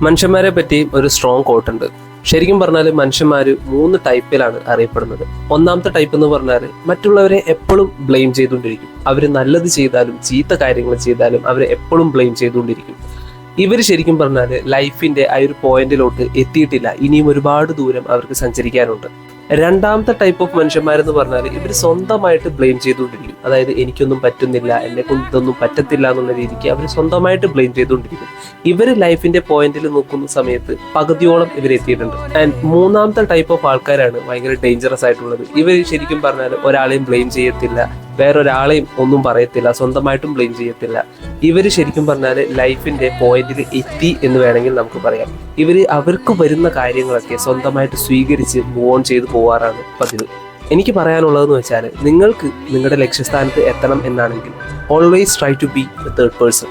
മനുഷ്യന്മാരെ പറ്റി ഒരു സ്ട്രോങ് കോട്ട് ഉണ്ട്. ശരിക്കും പറഞ്ഞാൽ മനുഷ്യന്മാർ 3 ടൈപ്പിലാണ് അറിയപ്പെടുന്നത്. ഒന്നാമത്തെ ടൈപ്പ് എന്ന് പറഞ്ഞാൽ മറ്റുള്ളവരെ എപ്പോഴും ബ്ലെയിം ചെയ്തുകൊണ്ടിരിക്കും. അവർ നല്ലത് ചെയ്താലും ചീത്ത കാര്യങ്ങൾ ചെയ്താലും അവരെ എപ്പോഴും ബ്ലെയിം ചെയ്തുകൊണ്ടിരിക്കും. ഇവർ ശരിക്കും പറഞ്ഞാൽ ലൈഫിന്റെ ആ ഒരു പോയിന്റിലോട്ട് എത്തിയിട്ടില്ല. ഇനിയും ഒരുപാട് ദൂരം അവർക്ക് സഞ്ചരിക്കാനുണ്ട്. രണ്ടാമത്തെ ടൈപ്പ് ഓഫ് മനുഷ്യന്മാരെന്ന് പറഞ്ഞാൽ ഇവർ സ്വന്തമായിട്ട് ബ്ലെയിം ചെയ്തുകൊണ്ടിരിക്കും. അതായത് എനിക്കൊന്നും പറ്റുന്നില്ല, എന്നെ കൊണ്ട് ഇതൊന്നും പറ്റത്തില്ല എന്നുള്ള രീതിക്ക് അവർ സ്വന്തമായിട്ട് ബ്ലെയിം ചെയ്തുകൊണ്ടിരിക്കും. ഇവർ ലൈഫിന്റെ പോയിന്റിൽ നോക്കുന്ന സമയത്ത് പകുതിയോളം ഇവർ എത്തിയിട്ടുണ്ട്. ആൻഡ് മൂന്നാമത്തെ ടൈപ്പ് ഓഫ് ആൾക്കാരാണ് ഭയങ്കര ഡേഞ്ചറസ് ആയിട്ടുള്ളത്. ഇവർ ശരിക്കും പറഞ്ഞാൽ ഒരാളെയും ബ്ലെയിം ചെയ്യത്തില്ല, വേറൊരാളെയും ഒന്നും പറയത്തില്ല, സ്വന്തമായിട്ടും ബ്ലെയിം ചെയ്യത്തില്ല. ഇവർ ശരിക്കും പറഞ്ഞാൽ ലൈഫിന്റെ പോയിന്റിൽ എത്തി എന്ന് വേണമെങ്കിൽ നമുക്ക് പറയാം. അവർക്ക് വരുന്ന കാര്യങ്ങളൊക്കെ സ്വന്തമായിട്ട് സ്വീകരിച്ച് മൂവ് ഓൺ ചെയ്ത് പോവാറാണ് പതിവ്. എനിക്ക് പറയാനുള്ളതെന്ന് വെച്ചാൽ നിങ്ങൾക്ക് നിങ്ങളുടെ ലക്ഷ്യസ്ഥാനത്ത് എത്തണം എന്നാണെങ്കിൽ always try to be the third person.